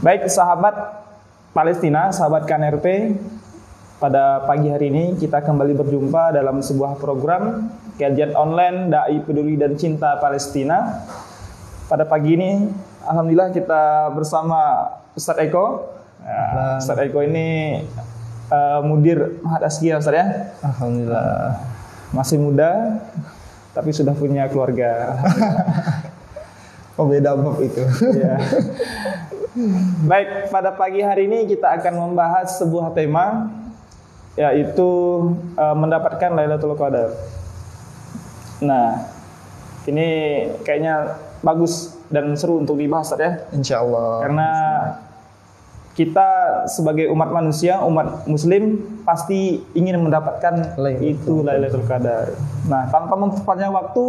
Baik sahabat Palestina, sahabat KNRP, pada pagi hari ini kita kembali berjumpa dalam sebuah program kajian online Dai Peduli dan Cinta Palestina. Pada pagi ini, alhamdulillah kita bersama Ustadz Eko. Ustadz Eko ini mudir Mahat Azkiyah, Ustadz ya. Alhamdulillah. Masih muda, tapi sudah punya keluarga. Oh, beda bab itu. Ya. Baik, pada pagi hari ini kita akan membahas sebuah tema, yaitu mendapatkan Lailatul Qadar. Nah, ini kayaknya bagus dan seru untuk dibahas ya. Insya Allah. Karena kita sebagai umat manusia, umat muslim pasti ingin mendapatkan Lailatul Qadar. Nah, tanpa memperpanjang waktu,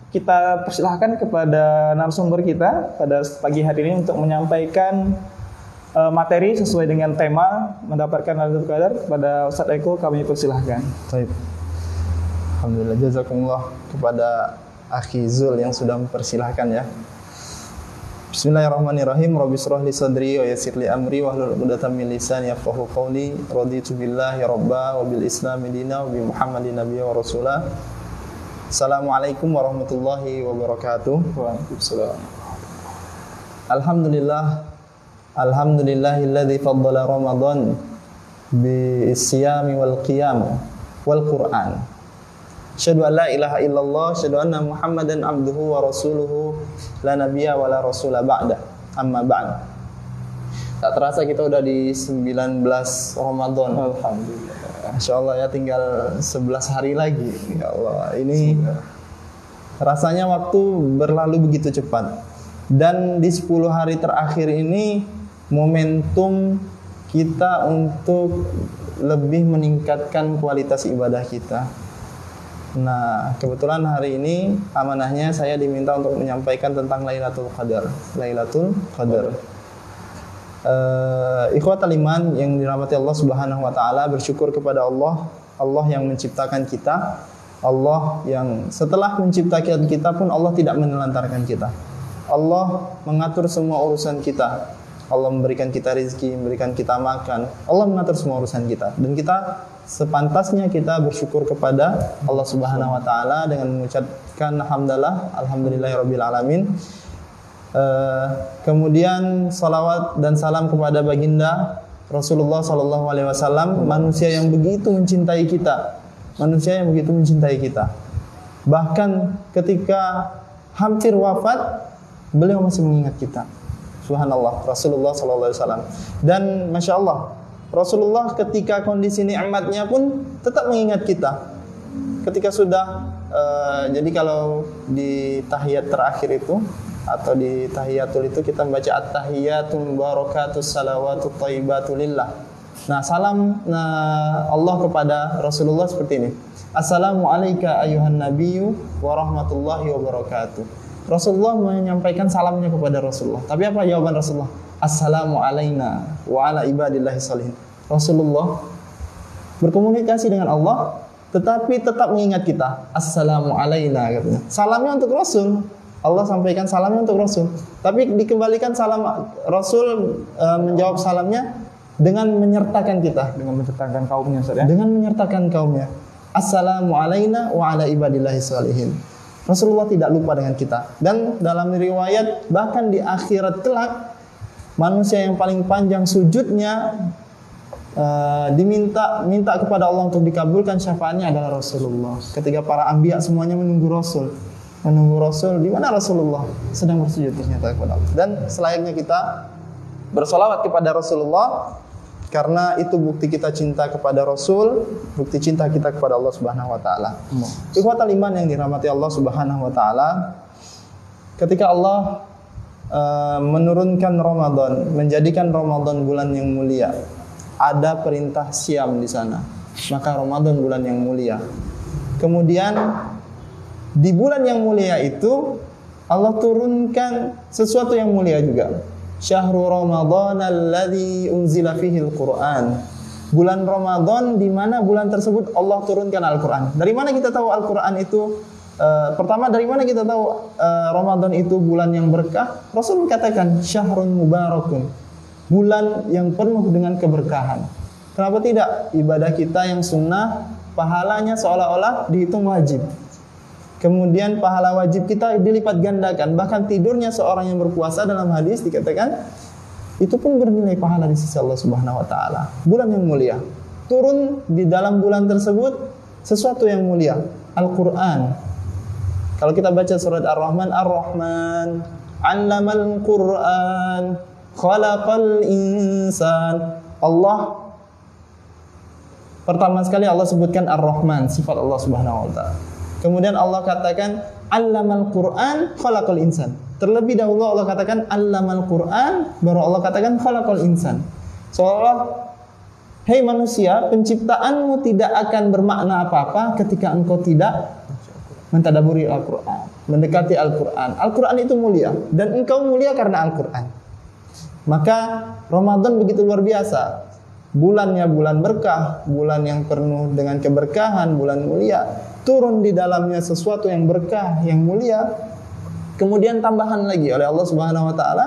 kita persilahkan kepada narasumber kita pada pagi hari ini untuk menyampaikan materi sesuai dengan tema mendapatkan Lailatul Qadar. Kepada Ustadz Eko kami persilahkan. Baik. Alhamdulillah, jazakumullah kepada Akhi Zul yang sudah mempersilahkan ya. Bismillahirrahmanirrahim. Rabbi shrah li sadri wa yassir li amri wahlul 'uqdatam min lisani yafqahu qawli. Raditu billahi rabba wa bil islami dina wa bi Muhammadin nabiyya wa rasula. Assalamualaikum warahmatullahi wabarakatuh. Waalaikumsalam. Alhamdulillah. Alhamdulillahilladzi faddala Ramadan bi siyami wal qiyam wal Qur'an. Asyhadu an la ilaha illallah, asyhadu anna Muhammadan abduhu wa rasuluhu, la nabiyya wa la rasula ba'da. Amma ba'd. Tak terasa kita udah di 19 Ramadan. Alhamdulillah. Masyaallah ya, tinggal 11 hari lagi. Ya Allah, ini rasanya waktu berlalu begitu cepat. Dan di 10 hari terakhir ini momentum kita untuk lebih meningkatkan kualitas ibadah kita. Nah, kebetulan hari ini amanahnya saya diminta untuk menyampaikan tentang Lailatul Qadar. Lailatul Qadar. Ikhwatal iman yang dirahmati Allah Subhanahu wa taala, bersyukur kepada Allah, Allah yang menciptakan kita, Allah yang setelah menciptakan kita pun Allah tidak menelantarkan kita. Allah mengatur semua urusan kita. Allah memberikan kita rezeki, memberikan kita makan. Allah mengatur semua urusan kita. Dan kita sepantasnya kita bersyukur kepada Allah Subhanahu wa taala dengan mengucapkan hamdalah, alhamdulillahirabbil alamin. Kemudian salawat dan salam kepada baginda Rasulullah sallallahu alaihi wasallam, manusia yang begitu mencintai kita. Manusia yang begitu mencintai kita. Bahkan ketika hampir wafat, beliau masih mengingat kita. Subhanallah, Rasulullah sallallahu alaihi wasallam. Dan Masya Allah, Rasulullah ketika kondisi nikmatnya pun tetap mengingat kita. Ketika sudah jadi kalau di tahiyat terakhir itu atau di tahiyatul itu kita membaca at-tahiyatul mubarakatus salawatut thayyibatu lillah. Nah, salam Allah kepada Rasulullah seperti ini. Assalamu alayka ayuhan nabiyyu wa rahmatullahi wa barakatuh. Rasulullah menyampaikan salamnya kepada Rasulullah. Tapi apa jawaban Rasulullah? Assalamu alayna wa ala ibadillahi shalihin. Rasulullah berkomunikasi dengan Allah tetapi tetap mengingat kita. Assalamu alayna katanya. Salamnya untuk Rasul. Allah sampaikan salamnya untuk Rasul. Tapi dikembalikan salam Rasul menjawab salamnya dengan menyertakan kita, Dengan menyertakan kaumnya, Ustaz ya. dengan menyertakan kaumnya. Assalamu alayna wa ala ibadillahi shalihin. Rasulullah tidak lupa dengan kita. Dan dalam riwayat bahkan di akhirat kelak manusia yang paling panjang sujudnya minta kepada Allah untuk dikabulkan syafaatnya adalah Rasulullah. Ketika para anbiya semuanya menunggu Rasul, di mana Rasulullah sedang bersujud ternyata kepada Allah. Dan selayaknya kita bersolawat kepada Rasulullah, karena itu bukti kita cinta kepada Rasul, bukti cinta kita kepada Allah Subhanahu wa taala. Ikhwatal iman yang dirahmati Allah Subhanahu wa taala, ketika Allah menurunkan Ramadan, menjadikan Ramadan bulan yang mulia, ada perintah siam di sana. Maka Ramadan bulan yang mulia. Kemudian di bulan yang mulia itu Allah turunkan sesuatu yang mulia juga. Syahrul Ramadan alladzi unzila fihi al-Qur'an. Bulan Ramadan di mana bulan tersebut Allah turunkan Al-Qur'an. Dari mana kita tahu Al-Qur'an itu Pertama, dari mana kita tahu Ramadan itu bulan yang berkah? Rasul katakan syahrun mubarakun. bulan yang penuh dengan keberkahan. Kenapa tidak? Ibadah kita yang sunnah, pahalanya seolah-olah dihitung wajib. Kemudian pahala wajib kita dilipat gandakan. Bahkan tidurnya seorang yang berpuasa dalam hadis dikatakan itu pun bernilai pahala di sisi Allah Subhanahu wa taala. Bulan yang mulia. Turun di dalam bulan tersebut sesuatu yang mulia, Al-Qur'an. Kalau kita baca surat Ar-Rahman, Ar-Rahman 'allamal Qur'an, khalaqal insan. Allah pertama sekali Allah sebutkan Ar-Rahman, sifat Allah Subhanahu wa taala. Kemudian Allah katakan 'allamal Qur'an, khalaqal insan. Terlebih dahulu Allah katakan 'allamal Qur'an, baru Allah katakan khalaqal insan. Seolah hei manusia, penciptaanmu tidak akan bermakna apa-apa ketika engkau tidak mentadaburi Al-Quran, mendekati Al-Quran. Al-Quran itu mulia, dan engkau mulia karena Al-Quran. Maka Ramadan begitu luar biasa. Bulannya bulan berkah, bulan yang penuh dengan keberkahan, bulan mulia. Turun di dalamnya sesuatu yang berkah, yang mulia. Kemudian tambahan lagi oleh Allah Subhanahu wa taala,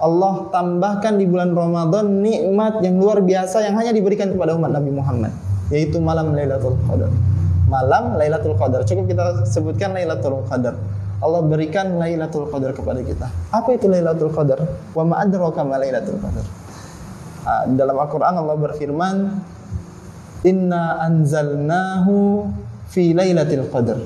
Allah tambahkan di bulan Ramadan nikmat yang luar biasa yang hanya diberikan kepada umat Nabi Muhammad, yaitu malam Lailatul Qadar. Malam Lailatul Qadar, cukup kita sebutkan Lailatul Qadar. Allah berikan Lailatul Qadar kepada kita. Apa itu Lailatul Qadar? Wa ma adraka ma Lailatul Qadar. Dalam Al-Quran Allah berfirman, Inna anzalnahu fi Lailatul Qadar.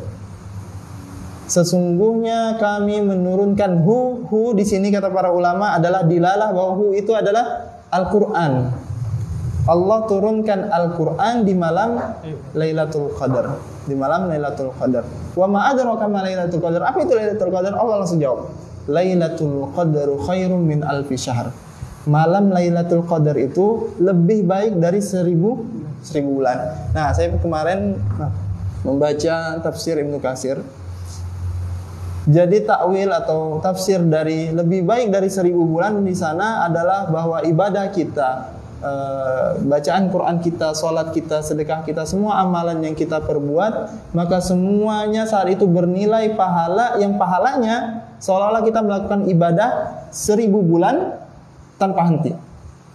Sesungguhnya kami menurunkan hu di sini kata para ulama adalah dilalah bahwa hu itu adalah Al-Quran. Allah turunkan Al-Quran di malam Lailatul Qadar. Di malam Lailatul Qadar. Wa ma adraka ma Lailatul Qadar. Apa itu Lailatul Qadar? Allah langsung jawab. Lailatul Qadaru khairum min alfi syahr. Malam Lailatul Qadar itu lebih baik dari 1000 bulan. Nah, saya kemarin membaca tafsir Ibnu Katsir. Jadi takwil atau tafsir dari lebih baik dari 1000 bulan di sana adalah bahwa ibadah kita, bacaan Quran kita, salat kita, sedekah kita, semua amalan yang kita perbuat, maka semuanya saat itu bernilai pahala yang pahalanya seolah-olah kita melakukan ibadah 1000 bulan tanpa henti.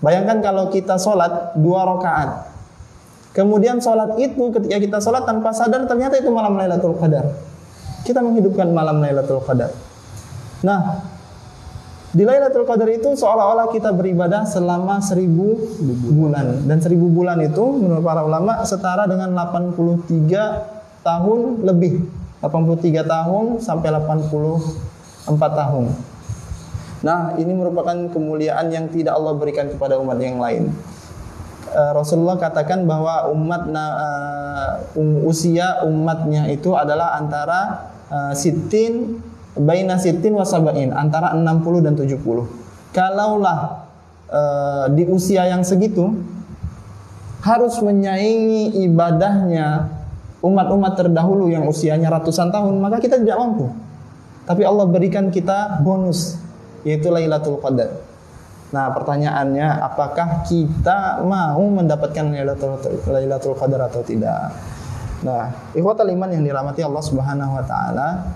Bayangkan kalau kita salat 2 rakaat. Kemudian salat itu ketika kita salat tanpa sadar ternyata itu malam Lailatul Qadar. Kita menghidupkan malam Lailatul Qadar. Nah, di Lailatul Qadar itu seolah-olah kita beribadah selama 1000 bulan. Dan 1000 bulan itu menurut para ulama setara dengan 83 tahun lebih. 83 tahun sampai 84 tahun. Nah, ini merupakan kemuliaan yang tidak Allah berikan kepada umat yang lain. Rasulullah katakan bahwa usia umatnya itu adalah antara baina sittin wa sab'in, antara 60 dan 70. Kalaulah di usia yang segitu harus menyaingi ibadahnya umat-umat terdahulu yang usianya ratusan tahun, maka kita tidak mampu. Tapi Allah berikan kita bonus, yaitu Lailatul Qadar. Nah, pertanyaannya, apakah kita mau mendapatkan Lailatul Qadar atau tidak? Nah, ikhwatal iman yang dirahmati Allah Subhanahu wa taala,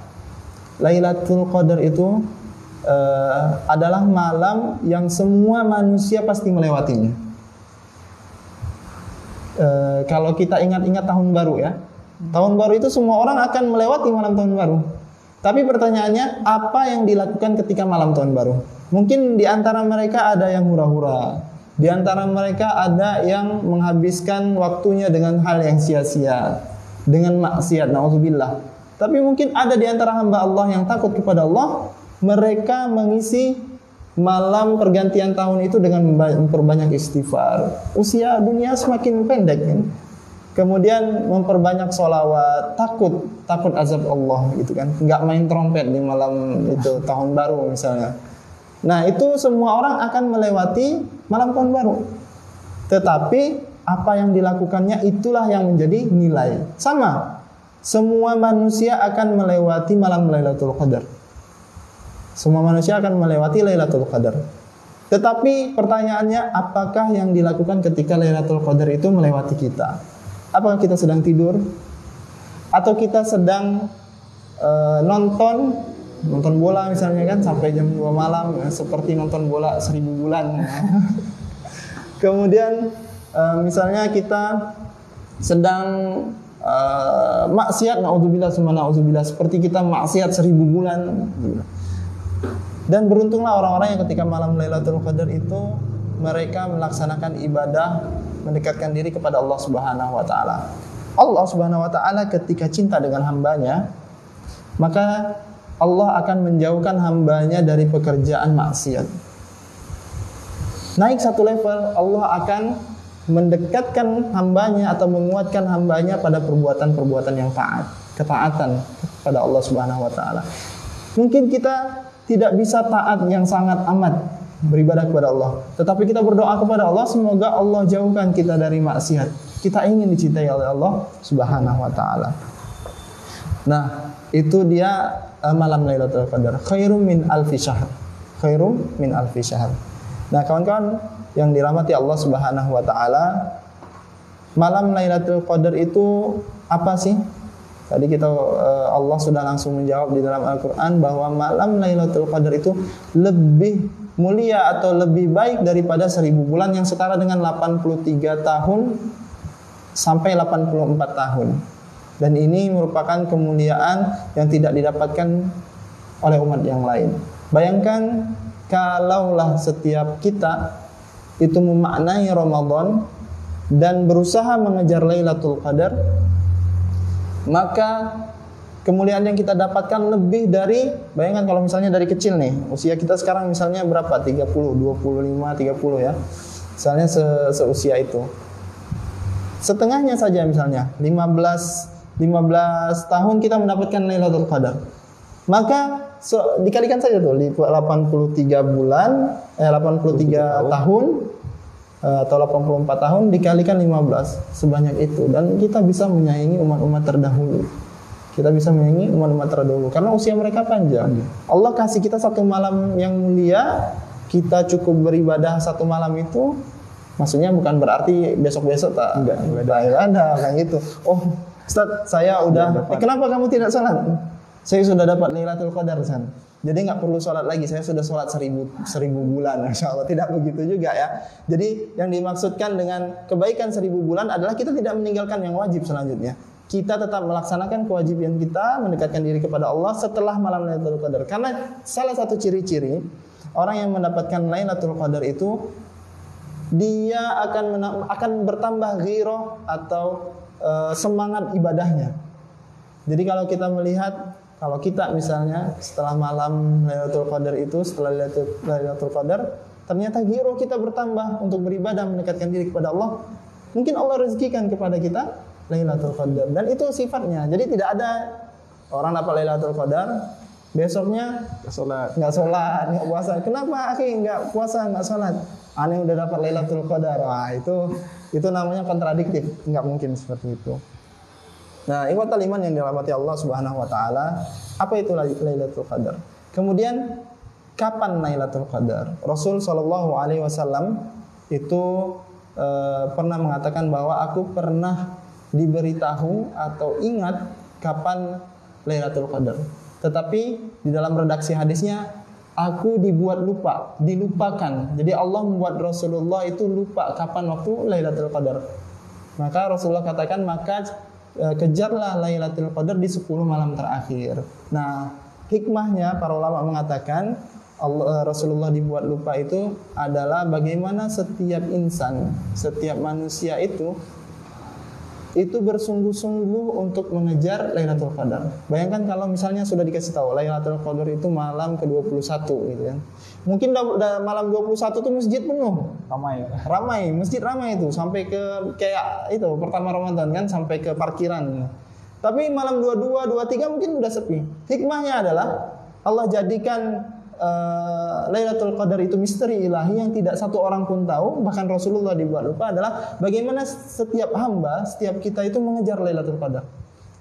Lailatul Qadar itu adalah malam yang semua manusia pasti melewatinya. Kalau kita ingat-ingat tahun baru ya. Tahun baru itu semua orang akan melewati malam tahun baru. Tapi pertanyaannya, apa yang dilakukan ketika malam tahun baru? Mungkin di antara mereka ada yang hura-hura. Di antara mereka ada yang menghabiskan waktunya dengan hal yang sia-sia, dengan maksiat, na'udzubillah. Tapi mungkin ada di antara hamba Allah yang takut kepada Allah, mereka mengisi malam pergantian tahun itu dengan memperbanyak istighfar. Usia dunia semakin pendek kan? Kemudian memperbanyak sholawat, takut azab Allah gitu kan. Nggak main trompet di malam itu tahun baru misalnya. Nah, itu semua orang akan melewati malam tahun baru. Tetapi apa yang dilakukannya itulah yang menjadi nilai. Sama. Semua manusia akan melewati malam Lailatul Qadar. Semua manusia akan melewati Lailatul Qadar. Tetapi pertanyaannya, apakah yang dilakukan ketika Lailatul Qadar itu melewati kita? Apakah kita sedang tidur? Atau kita sedang nonton Nonton bola misalnya kan sampai jam 2 malam, seperti nonton bola 1000 bulan. Kemudian misalnya kita sedang maksiat, naudzubillah summa naudzubillah, seperti kita maksiat 1000 bulan. Dan beruntunglah orang-orang yang ketika malam Lailatul Qadar itu mereka melaksanakan ibadah mendekatkan diri kepada Allah Subhanahu wa taala. Allah Subhanahu wa taala ketika cinta dengan hambanya, maka Allah akan menjauhkan hambanya dari pekerjaan maksiat. Naik satu level, Allah akan mendekatkan hambanya atau menguatkan hambanya pada perbuatan-perbuatan yang taat, ketaatan kepada Allah Subhanahu wa taala. Mungkin kita tidak bisa taat yang sangat amat beribadah kepada Allah, tetapi kita berdoa kepada Allah semoga Allah jauhkan kita dari maksiat. Kita ingin dicintai oleh Allah Subhanahu wa taala. Nah, itu dia malam Lailatul Qadar. Khairum min alfi syahr. Khairum min alfi syahr. Nah, kawan-kawan yang dirahmati Allah Subhanahu wa taala, malam Lailatul Qadar itu apa sih? Tadi kita Allah sudah langsung menjawab di dalam Al-Qur'an bahwa malam Lailatul Qadar itu lebih mulia atau lebih baik daripada 1000 bulan yang setara dengan 83 tahun sampai 84 tahun. Dan ini merupakan kemuliaan yang tidak didapatkan oleh umat yang lain. Bayangkan kalaulah setiap kita itu memaknai Ramadan dan berusaha mengejar Lailatul Qadar, maka kemuliaan yang kita dapatkan lebih dari, bayangkan kalau misalnya dari kecil nih, usia kita sekarang misalnya berapa? 30, 25, 30 ya. Misalnya seusia itu. Setengahnya saja misalnya, 15 tahun kita mendapatkan Lailatul Qadar. Maka dikalikan saja tuh 83 bulan, 83 tahun atau 84 tahun dikalikan 15, sebanyak itu, dan kita bisa menyaingi umat-umat terdahulu. Kita bisa menyaingi umat-umat terdahulu karena usia mereka panjang. Allah kasih kita satu malam yang mulia, kita cukup beribadah satu malam itu. Maksudnya bukan berarti besok-besok tak ada kayak gitu. Oh, Ustaz, saya udah kenapa kamu tidak sholat? Saya sudah dapat Lailatul Qadar, San. Jadi nggak perlu sholat lagi. Saya sudah sholat 1000 bulan, Masya Allah. Tidak begitu juga ya. Jadi yang dimaksudkan dengan kebaikan 1000 bulan adalah kita tidak meninggalkan yang wajib selanjutnya. Kita tetap melaksanakan kewajiban kita, mendekatkan diri kepada Allah setelah malam Lailatul Qadar. Karena salah satu ciri-ciri orang yang mendapatkan Lailatul Qadar itu, dia akan bertambah ghirah atau semangat ibadahnya. Jadi kalau kita melihat, kalau kita misalnya setelah malam Lailatul Qadar itu, setelah Lailatul Qadar, ternyata ghirah kita bertambah untuk beribadah, mendekatkan diri kepada Allah. Mungkin Allah rezekikan kepada kita Lailatul Qadar, dan itu sifatnya. Jadi tidak ada orang dapat Lailatul Qadar besoknya nggak sholat, nggak puasa. Kenapa akhi nggak puasa, nggak sholat? Aneh udah dapat Lailatul Qadar. Wah, itu namanya kontradiktif. Nggak mungkin seperti itu. Nah, ikhwatal iman yang dirahmati Allah Subhanahu wa taala, apa itu Lailatul Qadar? Kemudian kapan Lailatul Qadar? Rasul sallallahu alaihi wasallam itu pernah mengatakan bahwa aku pernah diberitahu atau ingat kapan Lailatul Qadar. Tetapi di dalam redaksi hadisnya aku dilupakan. Jadi Allah membuat Rasulullah itu lupa kapan waktu Lailatul Qadar. Maka Rasulullah katakan, maka kejarlah Lailatul Qadar di 10 malam terakhir. Nah, hikmahnya para ulama mengatakan Rasulullah dibuat lupa itu adalah bagaimana setiap insan, setiap manusia itu bersungguh-sungguh untuk mengejar Lailatul Qadar. Bayangkan kalau misalnya sudah dikasih tahu Lailatul Qadar itu malam ke-21 gitu kan. Mungkin malam 21 itu masjid penuh. Ramai, masjid ramai itu sampai ke kayak itu pertama Ramadan kan, sampai ke parkiran. Tapi malam 22, 23 mungkin udah sepi. Hikmahnya adalah Allah jadikan Lailatul Qadar itu misteri ilahi yang tidak satu orang pun tahu, bahkan Rasulullah dibuat lupa, adalah bagaimana setiap hamba, setiap kita itu mengejar Lailatul Qadar.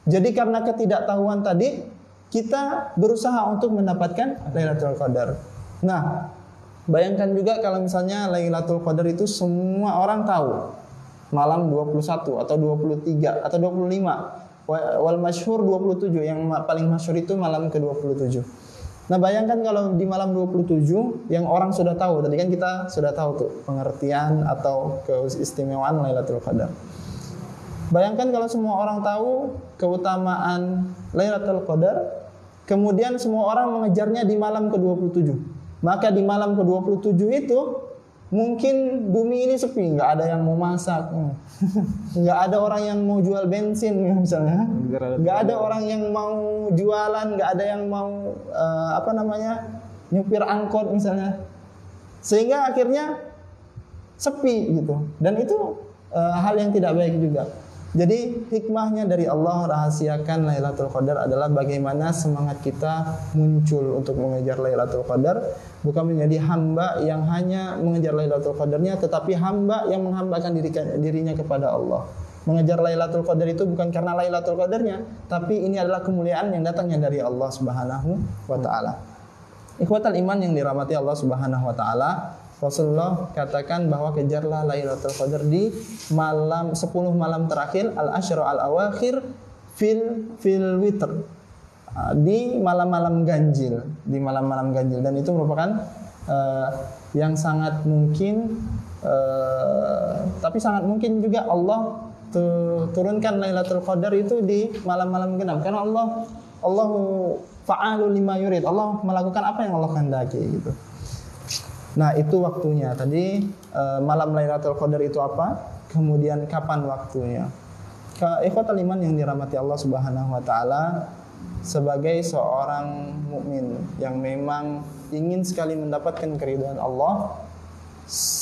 Jadi karena ketidaktahuan tadi, kita berusaha untuk mendapatkan Lailatul Qadar. Nah, bayangkan juga kalau misalnya Lailatul Qadar itu semua orang tahu malam 21 atau 23 atau 25. Wal masyhur 27, yang paling masyhur itu malam ke-27. Nah, bayangkan kalau di malam 27 yang orang sudah tahu, tadi kan kita sudah tahu tuh pengertian atau keistimewaan Lailatul Qadar. Bayangkan kalau semua orang tahu keutamaan Lailatul Qadar, kemudian semua orang mengejarnya di malam ke-27. Maka di malam ke-27 itu mungkin bumi ini sepi, nggak ada yang mau masak, nggak ada orang yang mau jual bensin misalnya, nggak ada orang yang mau jualan, nggak ada yang mau nyupir angkot misalnya, sehingga akhirnya sepi gitu. Dan itu hal yang tidak baik juga. Jadi hikmahnya dari Allah rahasiakan Lailatul Qadar adalah bagaimana semangat kita muncul untuk mengejar Lailatul Qadar, bukan menjadi hamba yang hanya mengejar Lailatul Qadarnya, tetapi hamba yang menghambakan dirinya kepada Allah. Mengejar Lailatul Qadar itu bukan karena Lailatul Qadarnya, tapi ini adalah kemuliaan yang datangnya dari Allah Subhanahu wa taala. Ikhwatal iman yang dirahmati Allah Subhanahu wa taala, Rasulullah katakan bahwa kejarlah Lailatul Qadar di malam 10 malam terakhir, al-asyra al-awakhir fil witr, di malam-malam ganjil, dan itu merupakan yang sangat mungkin, tapi sangat mungkin juga Allah turunkan Lailatul Qadar itu di malam-malam genap, karena Allahu fa'alu lima yurid, Allah melakukan apa yang Allah kehendaki gitu. Nah, itu waktunya. Tadi malam Lailatul Qadar itu apa? Kemudian kapan waktunya? Ikhwatal iman yang dirahmati Allah Subhanahu wa taala, sebagai seorang mukmin yang memang ingin sekali mendapatkan keridhaan Allah,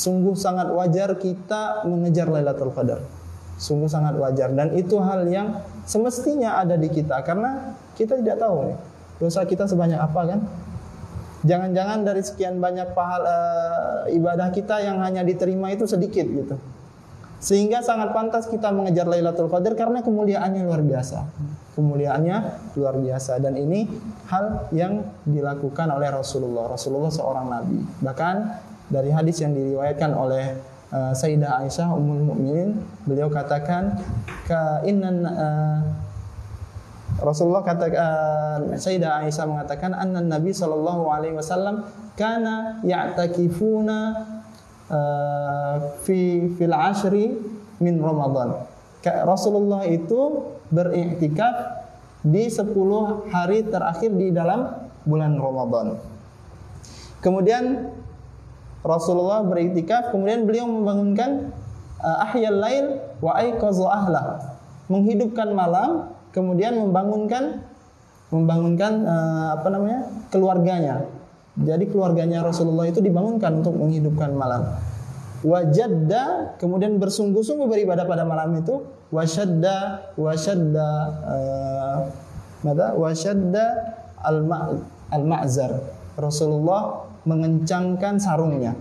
sungguh sangat wajar kita mengejar Lailatul Qadar. Sungguh sangat wajar, dan itu hal yang semestinya ada di kita, karena kita tidak tahu nih, dosa kita sebanyak apa kan? Jangan-jangan dari sekian banyak pahala ibadah kita yang hanya diterima itu sedikit gitu. Sehingga sangat pantas kita mengejar Lailatul Qadar karena kemuliaannya luar biasa. Kemuliaannya luar biasa, dan ini hal yang dilakukan oleh Rasulullah. Rasulullah seorang nabi. Bahkan dari hadis yang diriwayatkan oleh Sayyidah Aisyah Ummul Mukminin, beliau katakan Rasulullah katakan, Sayyidah Aisyah mengatakan, anna Nabi sallallahu alaihi wasallam kana ya'takifuna fil ashri min Ramadan. Rasulullah itu beriktikaf di 10 hari terakhir di dalam bulan Ramadan. Kemudian Rasulullah beriktikaf, kemudian beliau membangunkan ahyal lail wa ayqaza ahla, menghidupkan malam, kemudian membangunkan keluarganya. Jadi keluarganya Rasulullah itu dibangunkan untuk menghidupkan malam. Wajadda, kemudian bersungguh-sungguh beribadah pada malam itu. Washadda al-ma'zar. Rasulullah mengencangkan sarungnya.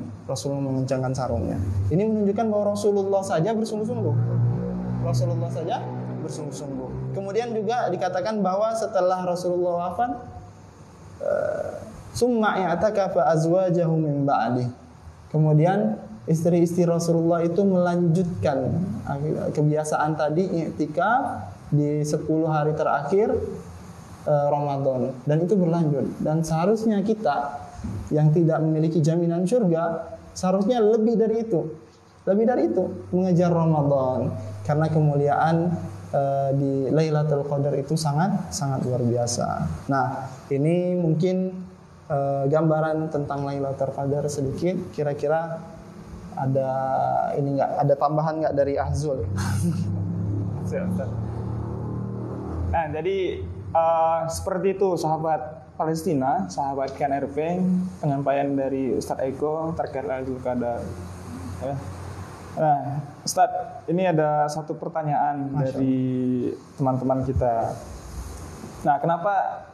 Ini menunjukkan bahwa Rasulullah saja bersungguh-sungguh. Kemudian juga dikatakan bahwa setelah Rasulullah wafat, summa i'takafa azwajahu min ba'di. Kemudian istri-istri Rasulullah itu melanjutkan kebiasaan tadi, i'tikaf di 10 hari terakhir Ramadan, dan itu berlanjut. Dan seharusnya kita yang tidak memiliki jaminan surga seharusnya lebih dari itu mengejar Ramadan, karena kemuliaan di Lailatul Qadar itu sangat luar biasa. Nah, ini mungkin gambaran tentang Lailatul Qadar sedikit. Kira-kira ada tambahan nggak dari Ahzul? Nah, jadi seperti itu sahabat Palestina, sahabat KNRP, penyampaian dari Ustadz Eko terkait Lailatul Qadar. Ya. Nah, Ustadz, ini ada satu pertanyaan dari teman-teman kita. Nah, kenapa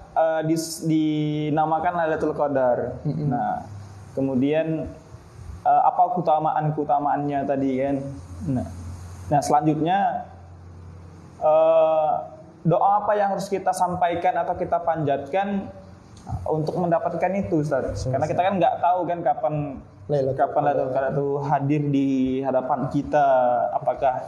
dinamakan Lailatul Qadar? Nah, kemudian apa keutamaannya tadi kan? Nah, selanjutnya doa apa yang harus kita sampaikan atau kita panjatkan untuk mendapatkan itu, Ustaz? Karena kita kan nggak tahu kan kapan Lailatul Qadar itu hadir di hadapan kita. Apakah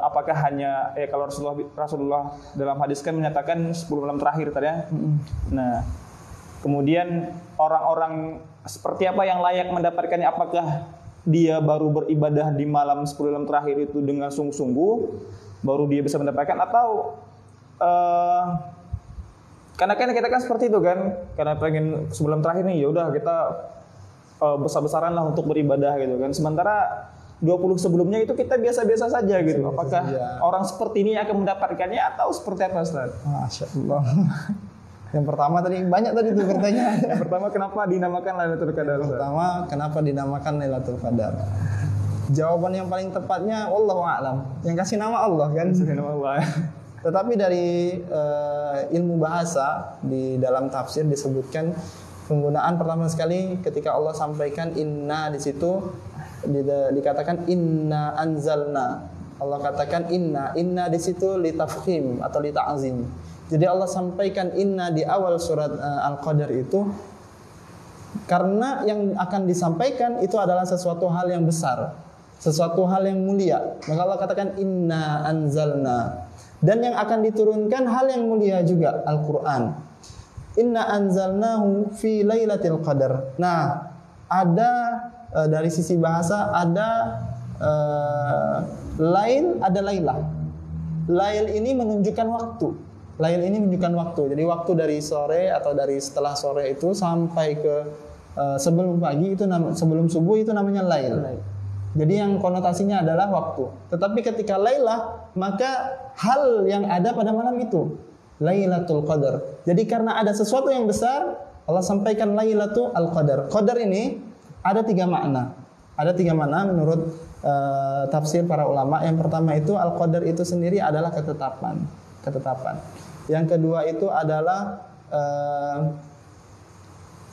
apakah hanya kalau Rasulullah dalam hadis kan menyatakan 10 malam terakhir tadi ya. Nah, kemudian orang-orang seperti apa yang layak mendapatkannya? Apakah dia baru beribadah di malam 10 malam terakhir itu dengan sungguh-sungguh baru dia bisa mendapatkan, atau karena kan kita kan seperti itu kan, karena pengen sebelum terakhir nih ya udah kita besar-besaran lah untuk beribadah gitu kan, sementara 20 sebelumnya itu kita biasa-biasa saja gitu. Apakah orang seperti ini akan mendapatkannya atau seperti apa, Ustaz? Masya Allah. Yang pertama tadi banyak tadi tuh pertanyaan. Yang pertama, kenapa dinamakan Lailatul Qadar? Pertama, kenapa dinamakan Lailatul Qadar? Jawaban yang paling tepatnya wallahu a'lam. Yang kasih nama Allah kan? Kasih nama Allah. Tetapi dari ilmu bahasa di dalam tafsir disebutkan penggunaan pertama sekali ketika Allah sampaikan inna di situ dikatakan inna anzalna. Allah katakan inna di situ litafkhim atau lita'zim. Jadi Allah sampaikan inna di awal surat Al-Qadar itu karena yang akan disampaikan itu adalah sesuatu hal yang besar, sesuatu hal yang mulia. Maka Allah katakan inna anzalna. Dan yang akan diturunkan hal yang mulia juga, Al-Quran. Inna anzalnahu fi lailatul qadar. Nah, ada dari sisi bahasa ada lail, ada lailah. Lail ini menunjukkan waktu. Lail ini menunjukkan waktu. Jadi waktu dari sore atau dari setelah sore itu sampai ke sebelum pagi itu sebelum subuh itu namanya lail. Jadi yang konotasinya adalah waktu. Tetapi ketika lailah, maka hal yang ada pada malam itu Lailatul Qadar. Jadi karena ada sesuatu yang besar, Allah sampaikan Lailatul Qadar. Qadar ini ada 3 makna. Ada 3 makna menurut tafsir para ulama. Yang pertama itu Al-Qadar itu sendiri adalah ketetapan. Yang kedua itu adalah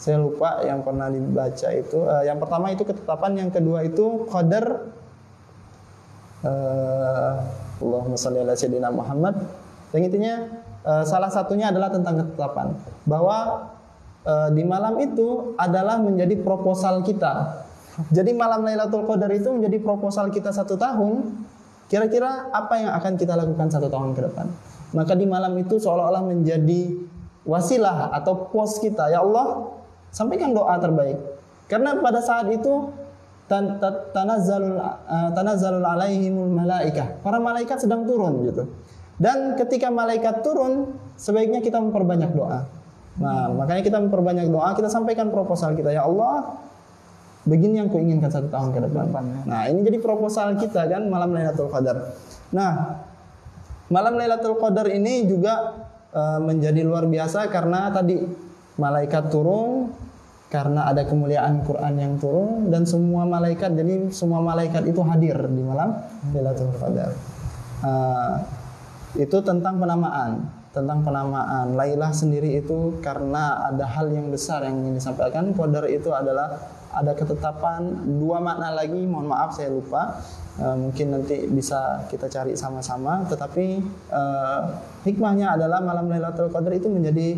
saya lupa yang pernah dibaca itu. Yang pertama itu ketetapan, yang kedua itu qadar. Allahumma shalli ala sayyidina Muhammad. Yang intinya salah satunya adalah tentang ketetapan, bahwa di malam itu adalah menjadi proposal kita. Jadi malam Lailatul Qadar itu menjadi proposal kita 1 tahun. Kira-kira apa yang akan kita lakukan 1 tahun ke depan? Maka di malam itu seolah-olah menjadi wasilah atau pos kita. Ya Allah, sampaikan doa terbaik. Karena pada saat itu tanazzalul alaihimul malaikah. Para malaikat sedang turun gitu. Dan ketika malaikat turun, sebaiknya kita memperbanyak doa. Nah, makanya kita memperbanyak doa, kita sampaikan proposal kita. Ya Allah, begini yang kuinginkan 1 tahun ke depan. Nah, ini jadi proposal kita kan malam Lailatul Qadar. Nah, malam Lailatul Qadar ini juga menjadi luar biasa karena tadi malaikat turun, karena ada kemuliaan Quran yang turun, dan semua malaikat, jadi semua malaikat itu hadir di malam Lailatul Qadar. Itu tentang penamaan. Lailah sendiri itu karena ada hal yang besar yang ingin disampaikan. Qadar itu adalah ada ketetapan. 2 makna lagi, mohon maaf saya lupa. Mungkin nanti bisa kita cari sama-sama. Tetapi hikmahnya adalah malam Lailatul Qadar itu menjadi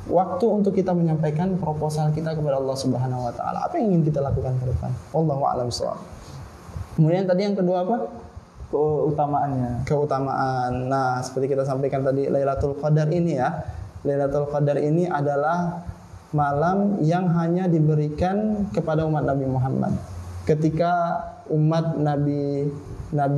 waktu untuk kita menyampaikan proposal kita kepada Allah Subhanahu wa taala. Apa yang ingin kita lakukan ke depan? Wallahu a'lam bishawab. Kemudian tadi yang kedua apa? Keutamaan. Nah, seperti kita sampaikan tadi, Lailatul Qadar ini ya. Lailatul Qadar ini adalah malam yang hanya diberikan kepada umat Nabi Muhammad. Ketika umat Nabi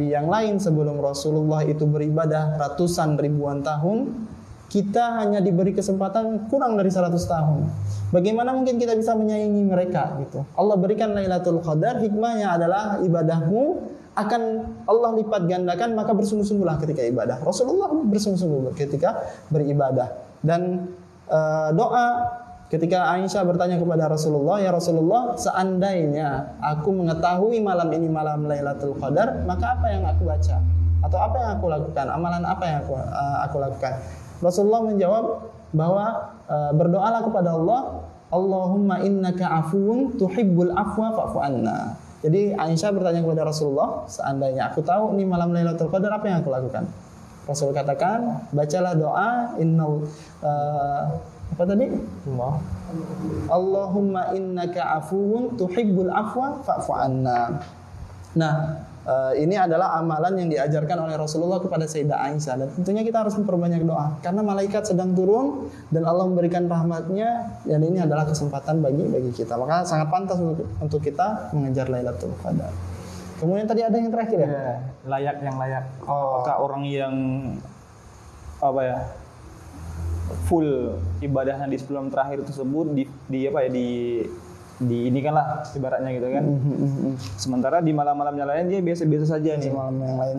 yang lain sebelum Rasulullah itu beribadah ratusan ribuan tahun, kita hanya diberi kesempatan kurang dari 100 tahun. Bagaimana mungkin kita bisa menyaingi mereka gitu? Allah berikan Lailatul Qadar, hikmahnya adalah ibadahmu akan Allah lipat gandakan, maka bersungguh-sungguhlah ketika ibadah. Rasulullah bersungguh-sungguh ketika beribadah. Dan doa ketika Aisyah bertanya kepada Rasulullah, ya Rasulullah, seandainya aku mengetahui malam ini malam Lailatul Qadar, maka apa yang aku baca? Atau apa yang aku lakukan? Amalan apa yang aku lakukan? Rasulullah menjawab bahwa berdoalah kepada Allah, Allahumma innaka afuwun tuhibbul afwa fa'fu anna. Jadi Aisyah bertanya kepada Rasulullah, seandainya aku tahu ini malam Lailatul Qadar, apa yang aku lakukan? Rasul katakan, bacalah doa apa tadi? Allahumma innaka afuwun tuhibbul afwa fa'fu anna. Nah, Ini adalah amalan yang diajarkan oleh Rasulullah kepada Sayyidah Aisyah, dan tentunya kita harus memperbanyak doa karena malaikat sedang turun dan Allah memberikan rahmatnya, dan ini adalah kesempatan bagi kita. Maka sangat pantas untuk kita mengejar Lailatul Qadar. Kemudian tadi ada yang terakhir ya? Layak. Apakah orang yang full ibadahnya di 10 terakhir tersebut di ini kan lah ibaratnya gitu kan. Sementara di malam-malamnya lain dia biasa-biasa saja nih. Malam yang lain.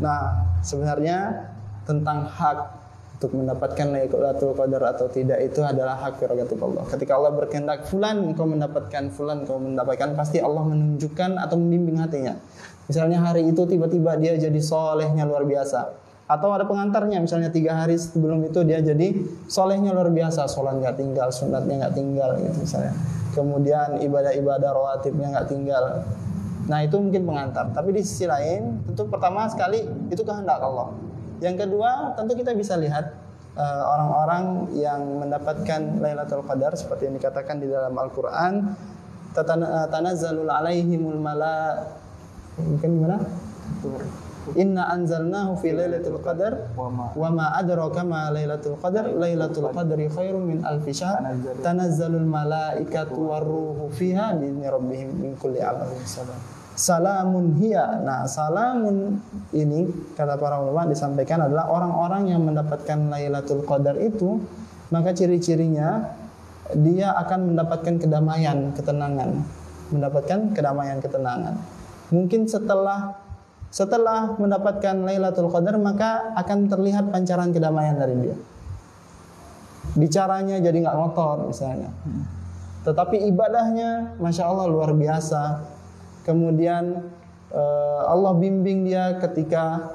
Nah, sebenarnya tentang hak untuk mendapatkan Lailatul Qadar atau tidak itu adalah hak prerogatif Allah. Ketika Allah berkehendak fulan kau mendapatkan, pasti Allah menunjukkan atau membimbing hatinya. Misalnya hari itu tiba-tiba dia jadi solehnya luar biasa. Atau ada pengantarnya, misalnya 3 hari sebelum itu dia jadi solehnya luar biasa, sholat nggak tinggal, sunatnya nggak tinggal gitu misalnya. Kemudian ibadah-ibadah rawatibnya nggak tinggal. Nah itu mungkin pengantar. Tapi di sisi lain, tentu pertama sekali itu kehendak Allah. Yang kedua, tentu kita bisa lihat orang-orang yang mendapatkan Lailatul Qadar seperti yang dikatakan di dalam Al-Quran, tanazzalul alaihimul mungkin gimana? Inna anzalnahu fi lailatul qadar wa ma adraka ma lailatul qadar lailatul qadri khairum min alfi syahr tanazzalul malaikatu warruhu fiha bi rabbihim min kulli amrin salamun hiya. Nah, salamun ini kata para ulama disampaikan adalah orang-orang yang mendapatkan Lailatul Qadar itu, maka ciri-cirinya dia akan mendapatkan kedamaian, ketenangan. Mungkin setelah mendapatkan Lailatul Qadar maka akan terlihat pancaran kedamaian dari dia. Bicaranya jadi nggak ngotot misalnya. Tetapi ibadahnya Masya Allah luar biasa. Kemudian Allah bimbing dia ketika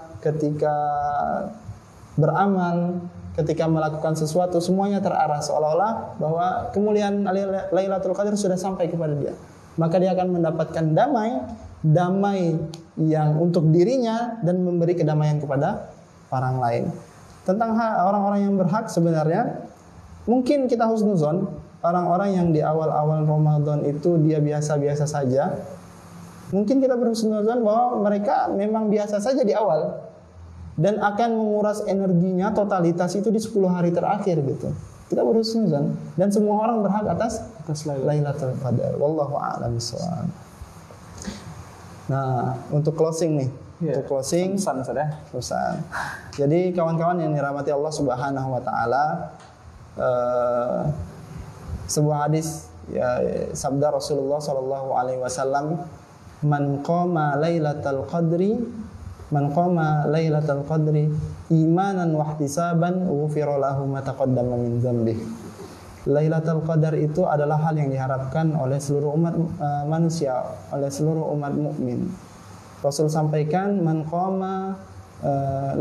beramal, ketika melakukan sesuatu semuanya terarah seolah-olah bahwa kemuliaan Lailatul Qadar sudah sampai kepada dia. Maka dia akan mendapatkan damai yang untuk dirinya dan memberi kedamaian kepada orang lain. Tentang orang-orang yang berhak sebenarnya mungkin kita husnuzon, orang-orang yang di awal-awal Ramadan itu dia biasa-biasa saja. Mungkin kita berhusnuzon bahwa mereka memang biasa saja di awal dan akan menguras energinya totalitas itu di 10 hari terakhir gitu. Kita berhusnuzon dan semua orang berhak atas Lailatul Qadar. Wallahu a'lam bishawab. Nah, untuk closing nih. Untuk closing pesan. Jadi kawan-kawan yang dirahmati Allah Subhanahu wa taala, sebuah hadis ya, sabda Rasulullah sallallahu alaihi wasallam, man qama lailatal qadri imanan wa ihtisaban ghufira lahu ma taqaddama min dzambihi. Lailatul Qadar itu adalah hal yang diharapkan oleh seluruh umat manusia, oleh seluruh umat mukmin. Rasul sampaikan, man qama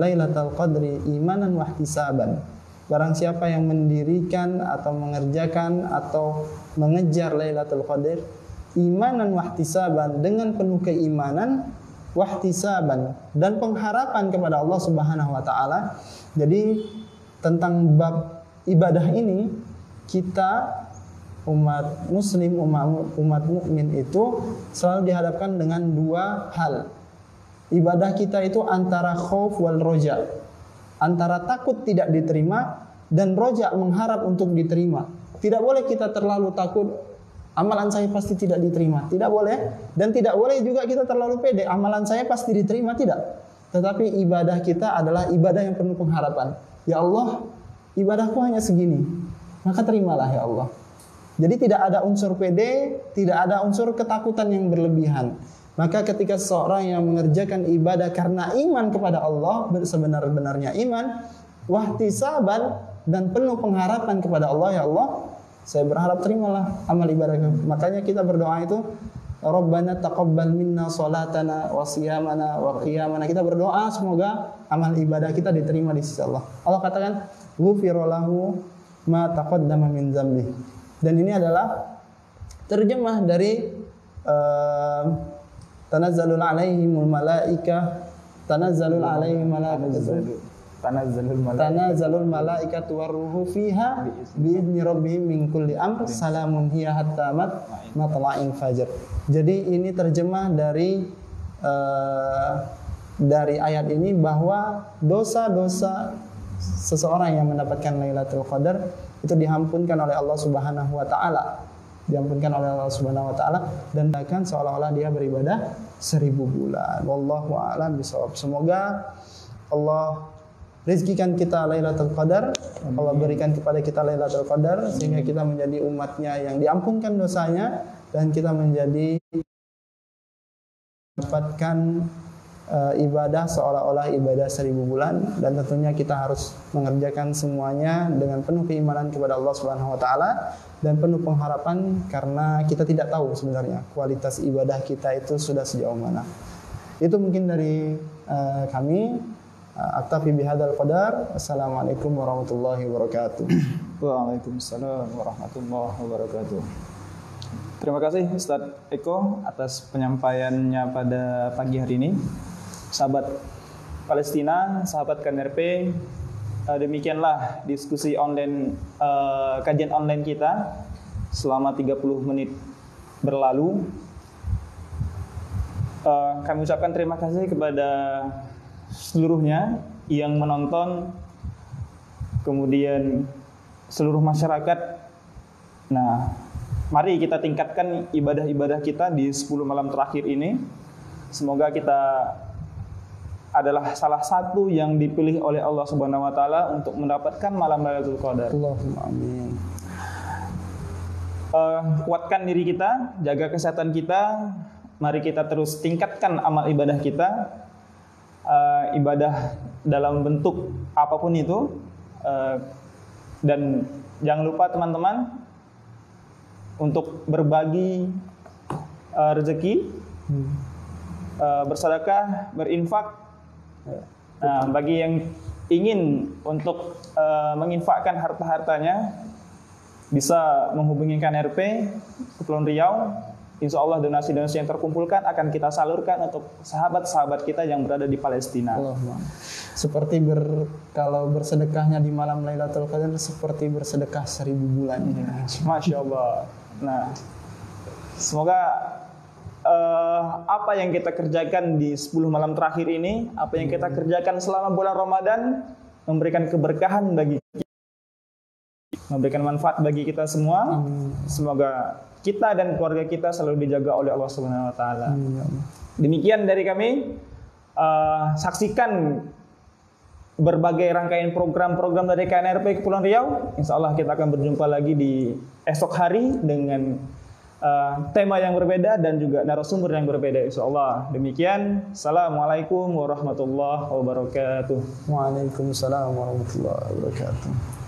Lailatul Qadri imanan wa ihtisaban. Barang siapa yang mendirikan atau mengerjakan atau mengejar Lailatul Qadar imanan wa ihtisaban, dengan penuh keimanan, wa ihtisaban, dan pengharapan kepada Allah Subhanahu wa taala. Jadi tentang bab ibadah ini, kita umat muslim, umat mukmin itu selalu dihadapkan dengan 2 hal. Ibadah kita itu antara khauf wal roja, antara takut tidak diterima dan roja mengharap untuk diterima. Tidak boleh kita terlalu takut amalan saya pasti tidak diterima, tidak boleh. Dan tidak boleh juga kita terlalu pede amalan saya pasti diterima, tidak. Tetapi ibadah kita adalah ibadah yang penuh pengharapan. Ya Allah, ibadahku hanya segini, maka terimalah ya Allah. Jadi tidak ada unsur pede, tidak ada unsur ketakutan yang berlebihan. Maka ketika seseorang yang mengerjakan ibadah karena iman kepada Allah, sebenar-benarnya iman, wahtisaban, dan penuh pengharapan kepada Allah, ya Allah, saya berharap terimalah amal ibadah. Makanya kita berdoa itu, Rabbana taqabbal minna salatana wa siyamana wa qiyamana. Kita berdoa semoga amal ibadah kita diterima di sisi Allah. Allah katakan, ghufira lahu ma taqaddama min dzambi. Dan ini adalah terjemah dari tanazzalul alaihimul malaika, tanazzalul alaihim tanazzalul malaikatu warruhu fiha biidzni rabbihim min kulli amr salamun hiya hatta matla'il fajr. Jadi ini terjemah dari dari ayat ini bahwa dosa-dosa seseorang yang mendapatkan Lailatul Qadar itu diampunkan oleh Allah Subhanahu wa taala. Diampunkan oleh Allah Subhanahu wa taala dan bahkan seolah-olah dia beribadah 1000 bulan. Wallahu a'lam bishawab. Semoga Allah rizkikan kita Lailatul Qadar, Allah berikan kepada kita Lailatul Qadar sehingga kita menjadi umatnya yang diampunkan dosanya dan kita menjadi mendapatkan ibadah seolah-olah ibadah 1000 bulan, dan tentunya kita harus mengerjakan semuanya dengan penuh keimanan kepada Allah Subhanahu wa taala dan penuh pengharapan, karena kita tidak tahu sebenarnya kualitas ibadah kita itu sudah sejauh mana. Itu mungkin dari kami. Aktafi bihadzal qadar. Assalamualaikum warahmatullahi wabarakatuh. Waalaikumsalam warahmatullahi wabarakatuh. Terima kasih Ustadz Eko atas penyampaiannya pada pagi hari ini. Sahabat Palestina, sahabat KNRP, demikianlah diskusi online, kajian online kita selama 30 menit berlalu. Kami ucapkan terima kasih kepada seluruhnya yang menonton, kemudian seluruh masyarakat. Nah, mari kita tingkatkan ibadah-ibadah kita di 10 malam terakhir ini. Semoga kita adalah salah satu yang dipilih oleh Allah Subhanahu wa taala untuk mendapatkan malam Lailatul Qadar. Allahumma amin. Kuatkan diri kita, jaga kesehatan kita. Mari kita terus tingkatkan amal ibadah kita. Ibadah dalam bentuk apapun itu. Dan jangan lupa teman-teman untuk berbagi rezeki, bersedekah, berinfak. Nah, bagi yang ingin untuk menginfakkan harta-hartanya, bisa menghubungi KNRP Kepulauan Riau. Insya Allah donasi-donasi yang terkumpulkan akan kita salurkan untuk sahabat-sahabat kita yang berada di Palestina. Seperti kalau bersedekahnya di malam Lailatul Qadar seperti bersedekah 1000 bulan. Masya Allah. Nah, semoga apa yang kita kerjakan di 10 malam terakhir ini, apa yang kita kerjakan selama bulan Ramadan, memberikan keberkahan bagi kita, memberikan manfaat bagi kita semua. Semoga kita dan keluarga kita selalu dijaga oleh Allah Subhanahu wa taala. Demikian dari kami. Saksikan berbagai rangkaian program-program dari KNRP Kepulauan Riau. Insya Allah kita akan berjumpa lagi di esok hari dengan tema yang berbeda dan juga narasumber yang berbeda, insya Allah. Demikian. Assalamualaikum warahmatullahi wabarakatuh. Waalaikumsalam warahmatullahi wabarakatuh.